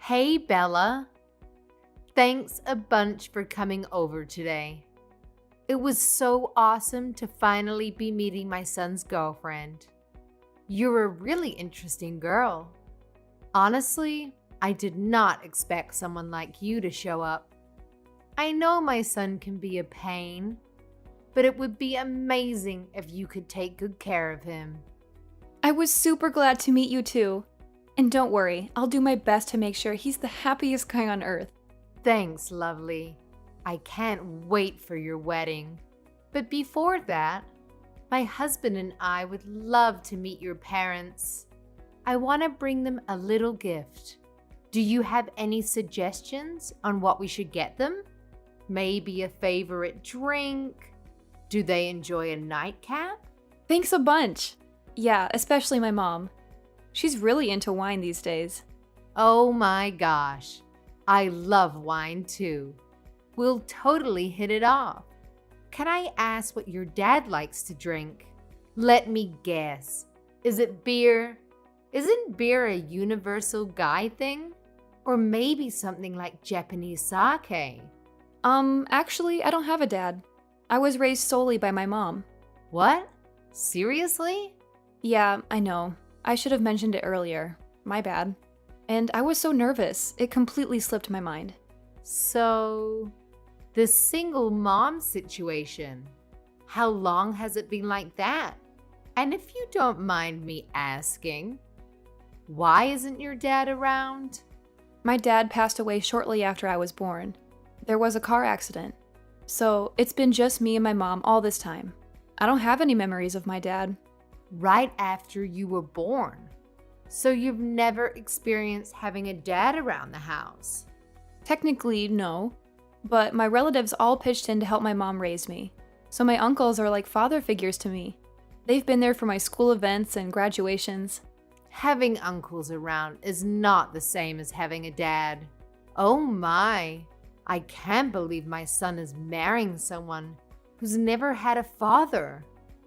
Hey, Bella. Thanks a bunch for coming over today. It was so awesome to finally be meeting my son's girlfriend. You're a really interesting girl. Honestly, I did not expect someone like you to show up. I know my son can be a pain, but it would be amazing if you could take good care of him. I was super glad to meet you too. And don't worry, I'll do my best to make sure he's the happiest guy on earth. Thanks, lovely. I can't wait for your wedding. But before that, my husband and I would love to meet your parents. I want to bring them a little gift. Do you have any suggestions on what we should get them? Maybe a favorite drink? Do they enjoy a nightcap? Thanks a bunch. Yeah, especially my mom. She's really into wine these days. Oh my gosh, I love wine too. We'll totally hit it off. Can I ask what your dad likes to drink? Let me guess. Is it beer? Isn't beer a universal guy thing? Or maybe something like Japanese sake? Actually, I don't have a dad. I was raised solely by my mom. What? Seriously? Yeah, I know. I should have mentioned it earlier. My bad. And I was so nervous, it completely slipped my mind. So, the single mom situation, how long has it been like that? And if you don't mind me asking, why isn't your dad around? My dad passed away shortly after I was born. There was a car accident. So, it's been just me and my mom all this time. I don't have any memories of my dad. Right after you were born. So you've never experienced having a dad around the house? Technically, no. But my relatives all pitched in to help my mom raise me. So my uncles are like father figures to me. They've been there for my school events and graduations. Having uncles around is not the same as having a dad. Oh my, I can't believe my son is marrying someone who's never had a father.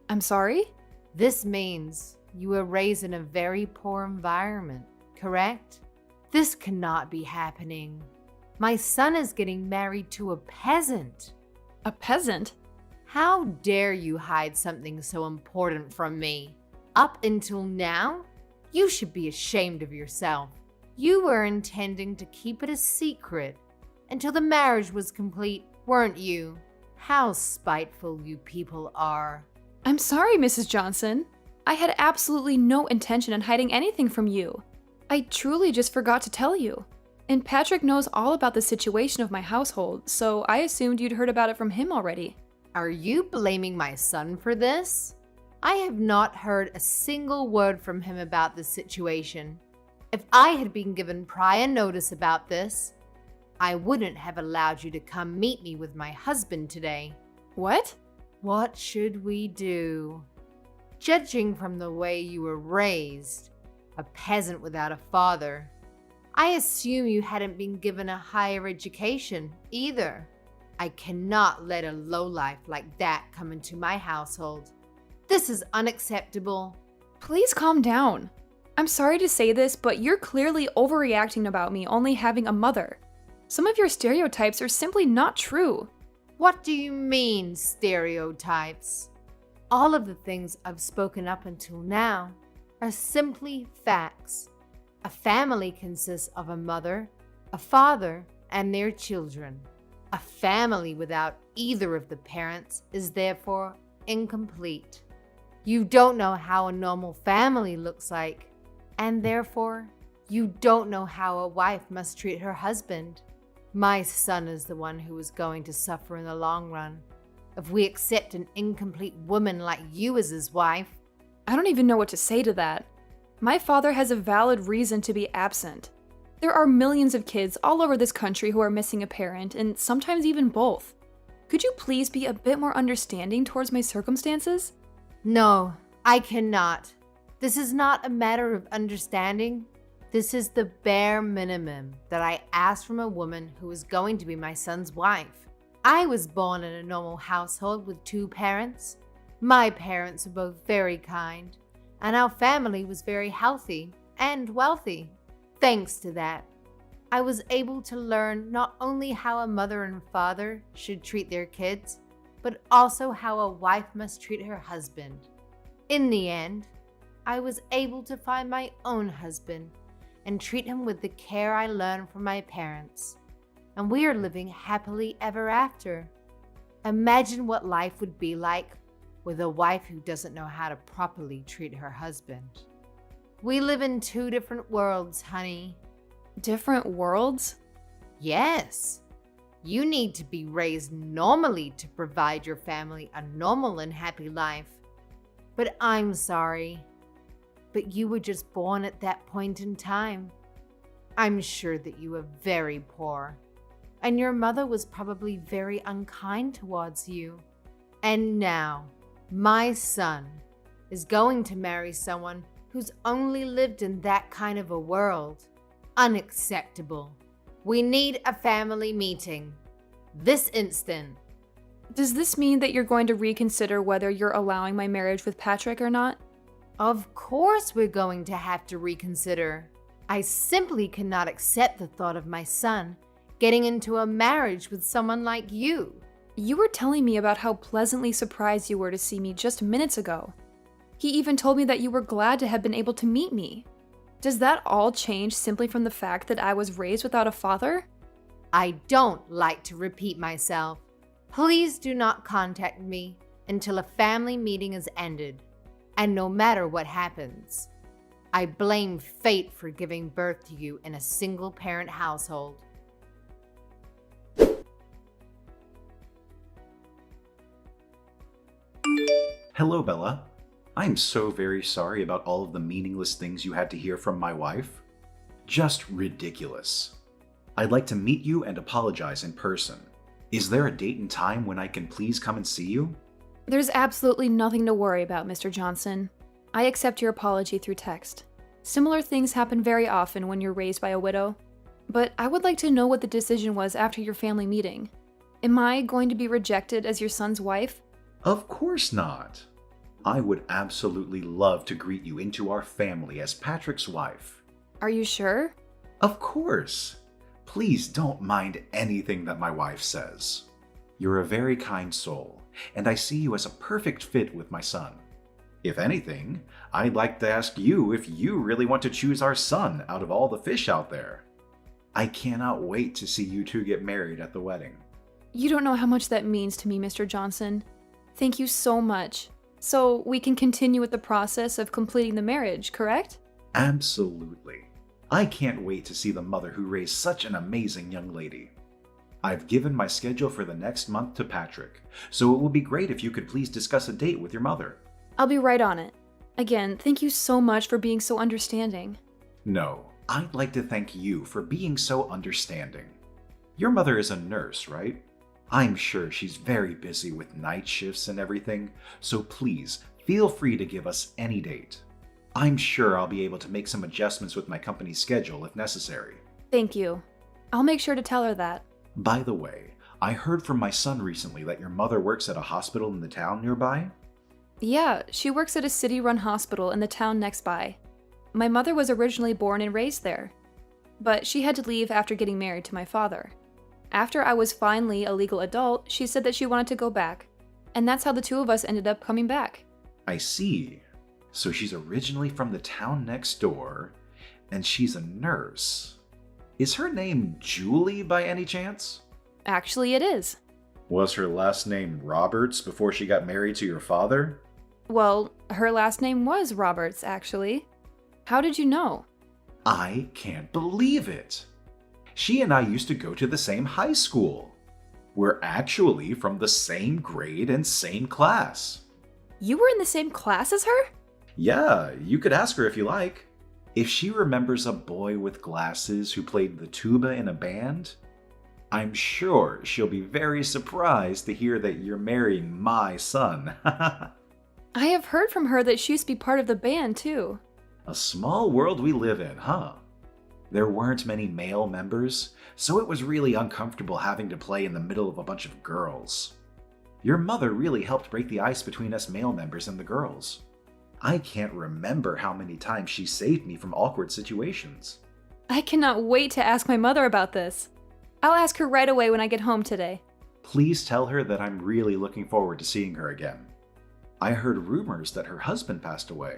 I'm sorry? This means you were raised in a very poor environment, correct? This cannot be happening. My son is getting married to a peasant. A peasant? How dare you hide something so important from me? Up until now, you should be ashamed of yourself. You were intending to keep it a secret until the marriage was complete, weren't you? How spiteful you people are. I'm sorry, Mrs. Johnson. I had absolutely no intention in hiding anything from you. I truly just forgot to tell you. And Patrick knows all about the situation of my household, so I assumed you'd heard about it from him already. Are you blaming my son for this? I have not heard a single word from him about this situation. If I had been given prior notice about this, I wouldn't have allowed you to come meet me with my husband today. What? What should we do? Judging from the way you were raised, a peasant without a father, I assume you hadn't been given a higher education either. I cannot let a lowlife like that come into my household. This is unacceptable. Please calm down. I'm sorry to say this, but you're clearly overreacting about me only having a mother. Some of your stereotypes are simply not true. What do you mean, stereotypes? All of the things I've spoken up until now are simply facts. A family consists of a mother, a father, and their children. A family without either of the parents is therefore incomplete. You don't know how a normal family looks like, and therefore, you don't know how a wife must treat her husband. My son is the one who is going to suffer in the long run if we accept an incomplete woman like you as his wife. I don't even know what to say to that. My father has a valid reason to be absent. There are millions of kids all over this country who are missing a parent, and sometimes even both. Could you please be a bit more understanding towards my circumstances? No, I cannot. This is not a matter of understanding. This is the bare minimum that I asked from a woman who is going to be my son's wife. I was born in a normal household with two parents. My parents were both very kind, and our family was very healthy and wealthy. Thanks to that, I was able to learn not only how a mother and father should treat their kids, but also how a wife must treat her husband. In the end, I was able to find my own husband and treat him with the care I learned from my parents. And we are living happily ever after. Imagine what life would be like with a wife who doesn't know how to properly treat her husband. We live in two different worlds, honey. Different worlds? Yes. You need to be raised normally to provide your family a normal and happy life. But I'm sorry. But you were just born at that point in time. I'm sure that you were very poor. And your mother was probably very unkind towards you. And now, my son is going to marry someone who's only lived in that kind of a world. Unacceptable. We need a family meeting. This instant. Does this mean that you're going to reconsider whether you're allowing my marriage with Patrick or not? Of course we're going to have to reconsider. I simply cannot accept the thought of my son getting into a marriage with someone like you. You were telling me about how pleasantly surprised you were to see me just minutes ago. He even told me that you were glad to have been able to meet me. Does that all change simply from the fact that I was raised without a father? I don't like to repeat myself. Please do not contact me until a family meeting is ended. And no matter what happens, I blame fate for giving birth to you in a single-parent household. Hello, Bella. I'm so very sorry about all of the meaningless things you had to hear from my wife. Just ridiculous. I'd like to meet you and apologize in person. Is there a date and time when I can please come and see you? There's absolutely nothing to worry about, Mr. Johnson. I accept your apology through text. Similar things happen very often when you're raised by a widow. But I would like to know what the decision was after your family meeting. Am I going to be rejected as your son's wife? Of course not. I would absolutely love to greet you into our family as Patrick's wife. Are you sure? Of course. Please don't mind anything that my wife says. You're a very kind soul, and I see you as a perfect fit with my son. If anything, I'd like to ask you if you really want to choose our son out of all the fish out there. I cannot wait to see you two get married at the wedding. You don't know how much that means to me, Mr. Johnson. Thank you so much. So we can continue with the process of completing the marriage, correct? Absolutely. I can't wait to see the mother who raised such an amazing young lady. I've given my schedule for the next month to Patrick, so it would be great if you could please discuss a date with your mother. I'll be right on it. Again, thank you so much for being so understanding. No, I'd like to thank you for being so understanding. Your mother is a nurse, right? I'm sure she's very busy with night shifts and everything, so please feel free to give us any date. I'm sure I'll be able to make some adjustments with my company's schedule if necessary. Thank you. I'll make sure to tell her that. By the way, I heard from my son recently that your mother works at a hospital in the town nearby. Yeah, she works at a city-run hospital in the town next by. My mother was originally born and raised there, but she had to leave after getting married to my father. After I was finally a legal adult, she said that she wanted to go back, and that's how the two of us ended up coming back. I see. So she's originally from the town next door, and she's a nurse. Is her name Julie by any chance? Actually, it is. Was her last name Roberts before she got married to your father? Well, her last name was Roberts, actually. How did you know? I can't believe it. She and I used to go to the same high school. We're actually from the same grade and same class. You were in the same class as her? Yeah, you could ask her if you like. If she remembers a boy with glasses who played the tuba in a band, I'm sure she'll be very surprised to hear that you're marrying my son. I have heard from her that she used to be part of the band, too. A small world we live in, huh? There weren't many male members, so it was really uncomfortable having to play in the middle of a bunch of girls. Your mother really helped break the ice between us male members and the girls. I can't remember how many times she saved me from awkward situations. I cannot wait to ask my mother about this. I'll ask her right away when I get home today. Please tell her that I'm really looking forward to seeing her again. I heard rumors that her husband passed away,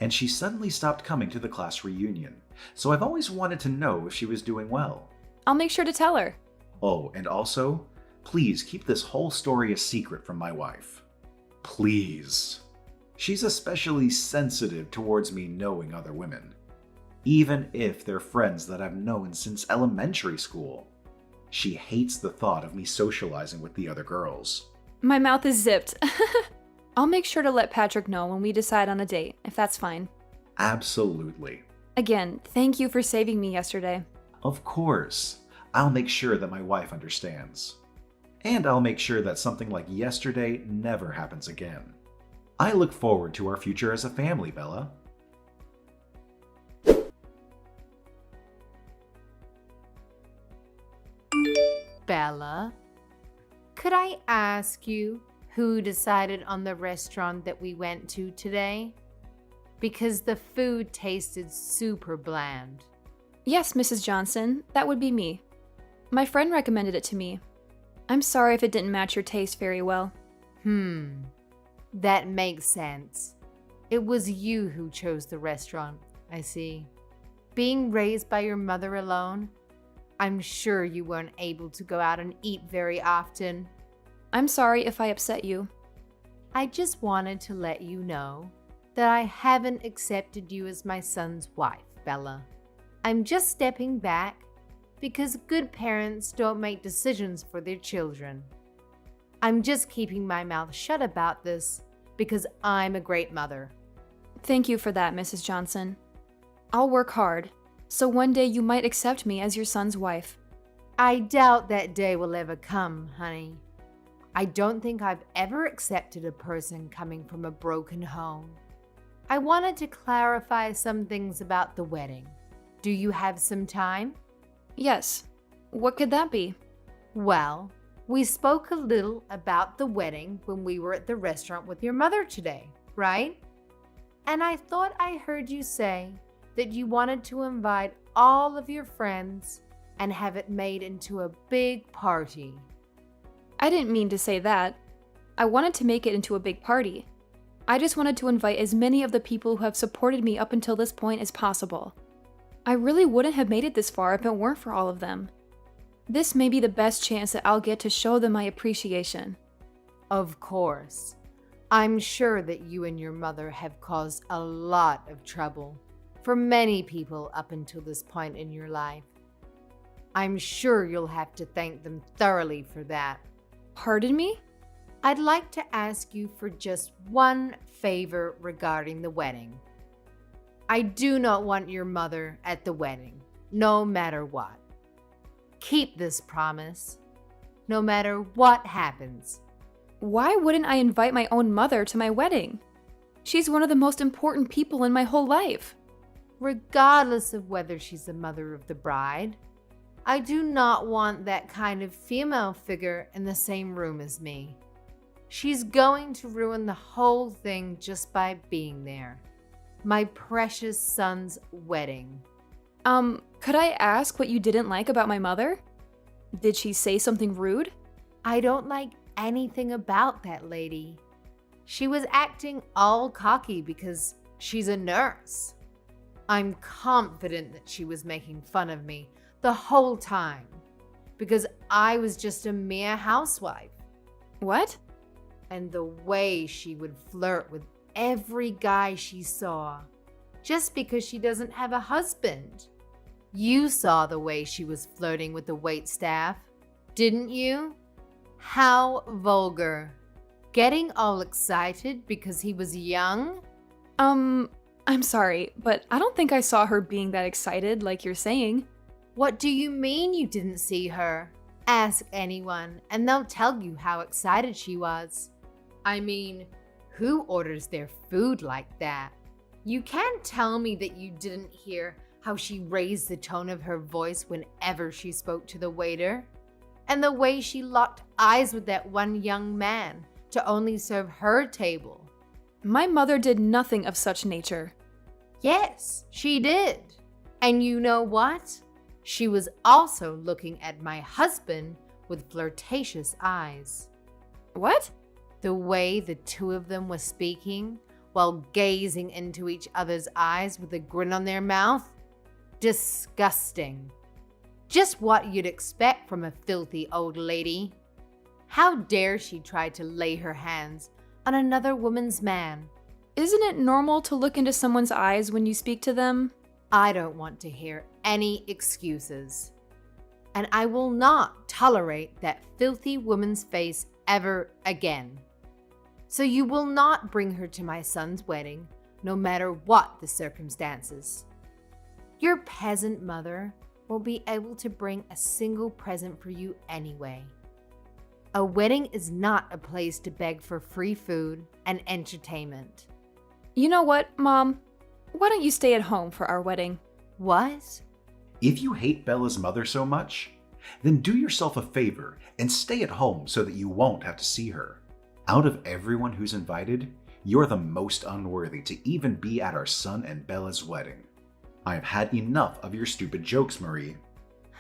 and she suddenly stopped coming to the class reunion, so I've always wanted to know if she was doing well. I'll make sure to tell her. Oh, and also, please keep this whole story a secret from my wife. Please. She's especially sensitive towards me knowing other women, even if they're friends that I've known since elementary school. She hates the thought of me socializing with the other girls. My mouth is zipped. I'll make sure to let Patrick know when we decide on a date, if that's fine. Absolutely. Again, thank you for saving me yesterday. Of course. I'll make sure that my wife understands. And I'll make sure that something like yesterday never happens again. I look forward to our future as a family, Bella. Bella, could I ask you who decided on the restaurant that we went to today? Because the food tasted super bland. Yes, Mrs. Johnson, that would be me. My friend recommended it to me. I'm sorry if it didn't match your taste very well. That makes sense. It was you who chose the restaurant, I see. Being raised by your mother alone, I'm sure you weren't able to go out and eat very often. I'm sorry if I upset you. I just wanted to let you know that I haven't accepted you as my son's wife, Bella. I'm just stepping back because good parents don't make decisions for their children. I'm just keeping my mouth shut about this because I'm a great mother. Thank you for that, Mrs. Johnson. I'll work hard, so one day you might accept me as your son's wife. I doubt that day will ever come, honey. I don't think I've ever accepted a person coming from a broken home. I wanted to clarify some things about the wedding. Do you have some time? Yes. What could that be? Well, we spoke a little about the wedding when we were at the restaurant with your mother today, right? And I thought I heard you say that you wanted to invite all of your friends and have it made into a big party. I didn't mean to say that. I wanted to make it into a big party. I just wanted to invite as many of the people who have supported me up until this point as possible. I really wouldn't have made it this far if it weren't for all of them. This may be the best chance that I'll get to show them my appreciation. Of course. I'm sure that you and your mother have caused a lot of trouble for many people up until this point in your life. I'm sure you'll have to thank them thoroughly for that. Pardon me? I'd like to ask you for just one favor regarding the wedding. I do not want your mother at the wedding, no matter what. Keep this promise, no matter what happens. Why wouldn't I invite my own mother to my wedding? She's one of the most important people in my whole life. Regardless of whether she's the mother of the bride, I do not want that kind of female figure in the same room as me. She's going to ruin the whole thing just by being there. My precious son's wedding. Could I ask what you didn't like about my mother? Did she say something rude? I don't like anything about that lady. She was acting all cocky because she's a nurse. I'm confident that she was making fun of me the whole time because I was just a mere housewife. What? And the way she would flirt with every guy she saw just because she doesn't have a husband. You saw the way she was flirting with the waitstaff, didn't you? How vulgar. Getting all excited because he was young? I'm sorry, but I don't think I saw her being that excited like you're saying. What do you mean you didn't see her? Ask anyone and they'll tell you how excited she was. I mean, who orders their food like that? You can't tell me that you didn't hear how she raised the tone of her voice whenever she spoke to the waiter, and the way she locked eyes with that one young man to only serve her table. My mother did nothing of such nature. Yes, she did. And you know what? She was also looking at my husband with flirtatious eyes. What? The way the two of them were speaking while gazing into each other's eyes with a grin on their mouth? Disgusting. Just what you'd expect from a filthy old lady. How dare she try to lay her hands on another woman's man? Isn't it normal to look into someone's eyes when you speak to them? I don't want to hear any excuses. And I will not tolerate that filthy woman's face ever again. So you will not bring her to my son's wedding, no matter what the circumstances. Your peasant mother will be able to bring a single present for you anyway. A wedding is not a place to beg for free food and entertainment. You know what, Mom? Why don't you stay at home for our wedding? What? If you hate Bella's mother so much, then do yourself a favor and stay at home so that you won't have to see her. Out of everyone who's invited, you're the most unworthy to even be at our son and Bella's wedding. I have had enough of your stupid jokes, Marie.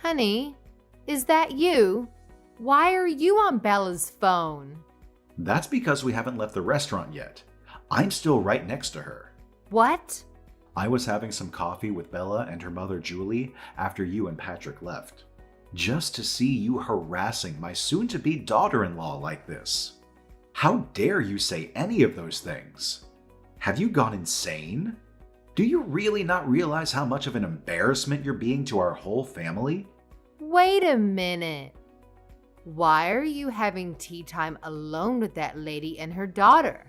Honey, is that you? Why are you on Bella's phone? That's because we haven't left the restaurant yet. I'm still right next to her. What? I was having some coffee with Bella and her mother Julie after you and Patrick left. Just to see you harassing my soon-to-be daughter-in-law like this. How dare you say any of those things? Have you gone insane? Do you really not realize how much of an embarrassment you're being to our whole family? Wait a minute. Why are you having tea time alone with that lady and her daughter?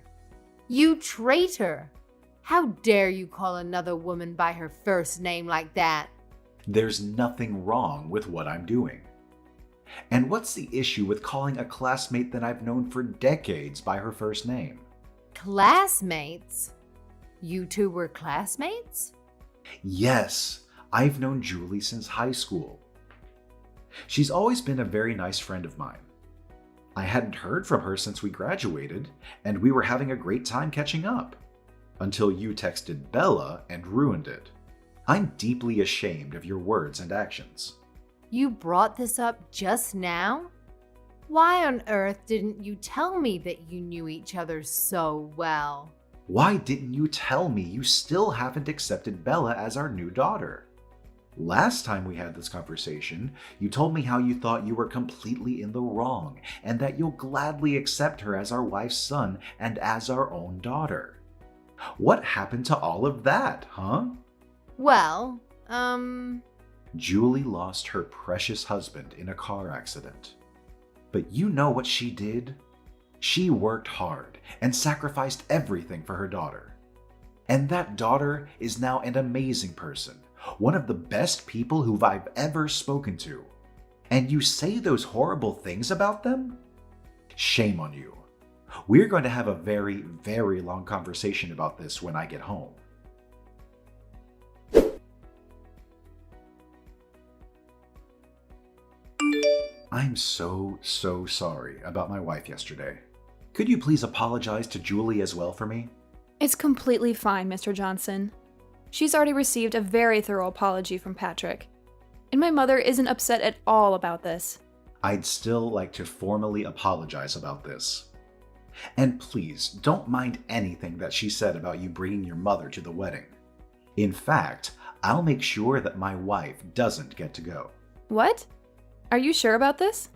You traitor! How dare you call another woman by her first name like that? There's nothing wrong with what I'm doing. And what's the issue with calling a classmate that I've known for decades by her first name? Classmates? You two were classmates? Yes, I've known Julie since high school. She's always been a very nice friend of mine. I hadn't heard from her since we graduated, and we were having a great time catching up. Until you texted Bella and ruined it. I'm deeply ashamed of your words and actions. You brought this up just now? Why on earth didn't you tell me that you knew each other so well? Why didn't you tell me you still haven't accepted Bella as our new daughter? Last time we had this conversation, you told me how you thought you were completely in the wrong and that you'll gladly accept her as our wife's son and as our own daughter. What happened to all of that, huh? Well, Julie lost her precious husband in a car accident. But you know what she did? She worked hard and sacrificed everything for her daughter. And that daughter is now an amazing person, one of the best people who I've ever spoken to. And you say those horrible things about them? Shame on you. We're going to have a very, very long conversation about this when I get home. I'm so sorry about my wife yesterday. Could you please apologize to Julie as well for me? It's completely fine, Mr. Johnson. She's already received a very thorough apology from Patrick. And my mother isn't upset at all about this. I'd still like to formally apologize about this. And please, don't mind anything that she said about you bringing your mother to the wedding. In fact, I'll make sure that my wife doesn't get to go. What? Are you sure about this?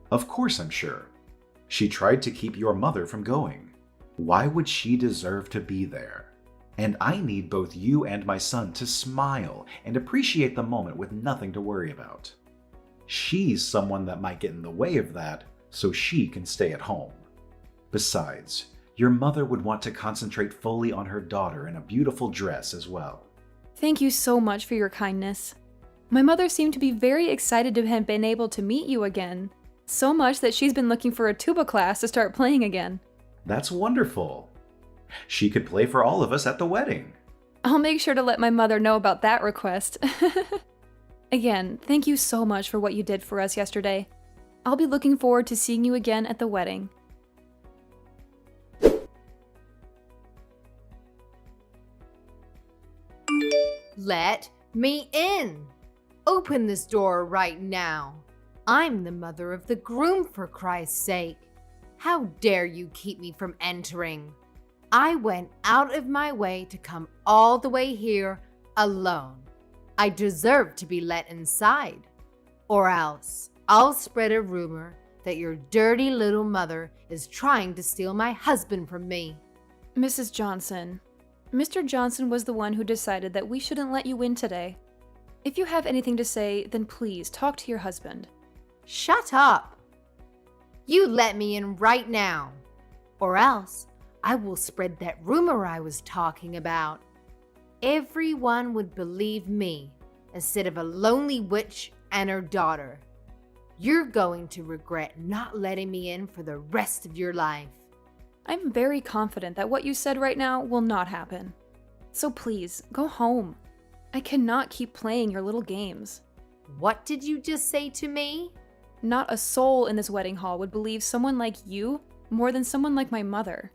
Of course I'm sure. She tried to keep your mother from going. Why would she deserve to be there? And I need both you and my son to smile and appreciate the moment with nothing to worry about. She's someone that might get in the way of that, so she can stay at home. Besides, your mother would want to concentrate fully on her daughter in a beautiful dress as well. Thank you so much for your kindness. My mother seemed to be very excited to have been able to meet you again, so much that she's been looking for a tuba class to start playing again. That's wonderful. She could play for all of us at the wedding. I'll make sure to let my mother know about that request. Again, thank you so much for what you did for us yesterday. I'll be looking forward to seeing you again at the wedding. Let Me in! Open this door right now. I'm the mother of the groom, for Christ's sake. How dare you keep me from entering? I went out of my way to come all the way here alone. I deserve to be let inside. Or else I'll spread a rumor that your dirty little mother is trying to steal my husband from me. Mrs. Johnson, Mr. Johnson was the one who decided that we shouldn't let you in today. If you have anything to say, then please talk to your husband. Shut up! You let me in right now, or else I will spread that rumor I was talking about. Everyone would believe me instead of a lonely witch and her daughter. You're going to regret not letting me in for the rest of your life. I'm very confident that what you said right now will not happen. So please, go home. I cannot keep playing your little games. What did you just say to me? Not a soul in this wedding hall would believe someone like you more than someone like my mother.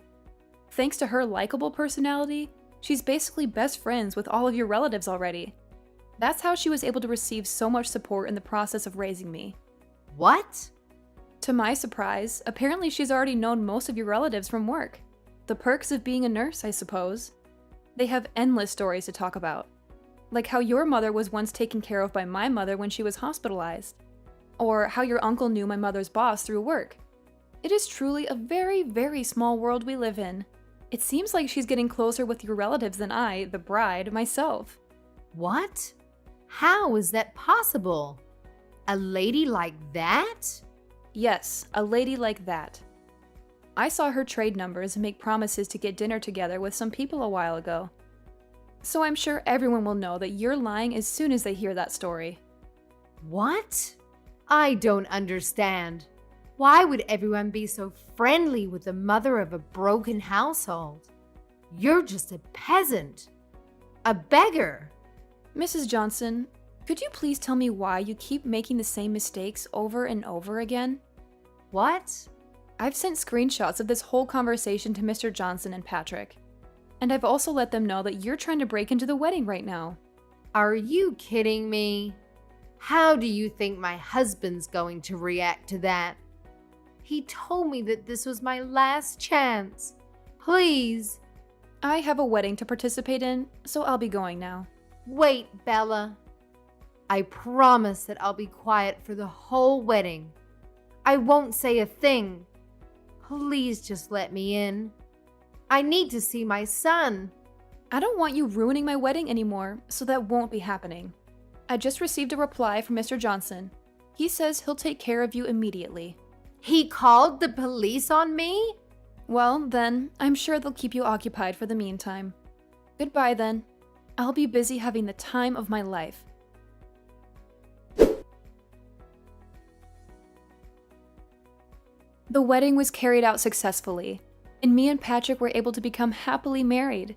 Thanks to her likable personality, she's basically best friends with all of your relatives already. That's how she was able to receive so much support in the process of raising me. What? To my surprise, apparently she's already known most of your relatives from work. The perks of being a nurse, I suppose. They have endless stories to talk about. Like how your mother was once taken care of by my mother when she was hospitalized. Or how your uncle knew my mother's boss through work. It is truly a very, very small world we live in. It seems like she's getting closer with your relatives than I, the bride, myself. What? How is that possible? A lady like that? Yes, a lady like that. I saw her trade numbers and make promises to get dinner together with some people a while ago. So I'm sure everyone will know that you're lying as soon as they hear that story. What? I don't understand. Why would everyone be so friendly with the mother of a broken household? You're just a peasant. A beggar. Mrs. Johnson, could you please tell me why you keep making the same mistakes over and over again? What? I've sent screenshots of this whole conversation to Mr. Johnson and Patrick. And I've also let them know that you're trying to break into the wedding right now. Are you kidding me? How do you think my husband's going to react to that? He told me that this was my last chance. Please. I have a wedding to participate in, so I'll be going now. Wait, Bella. I promise that I'll be quiet for the whole wedding. I won't say a thing. Please just let me in. I need to see my son. I don't want you ruining my wedding anymore, so that won't be happening. I just received a reply from Mr. Johnson. He says he'll take care of you immediately. He called the police on me? Well, then, I'm sure they'll keep you occupied for the meantime. Goodbye, then. I'll be busy having the time of my life. The wedding was carried out successfully, and me and Patrick were able to become happily married.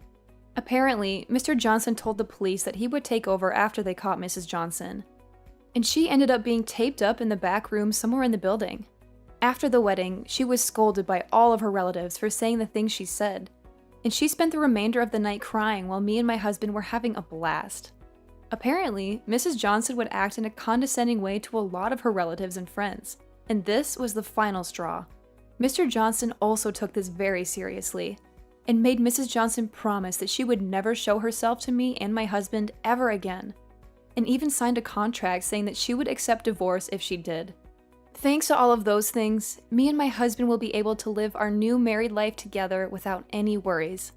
Apparently, Mr. Johnson told the police that he would take over after they caught Mrs. Johnson, and she ended up being taped up in the back room somewhere in the building. After the wedding, she was scolded by all of her relatives for saying the things she said, and she spent the remainder of the night crying while me and my husband were having a blast. Apparently, Mrs. Johnson would act in a condescending way to a lot of her relatives and friends, and this was the final straw. Mr. Johnson also took this very seriously, and made Mrs. Johnson promise that she would never show herself to me and my husband ever again, and even signed a contract saying that she would accept divorce if she did. Thanks to all of those things, me and my husband will be able to live our new married life together without any worries.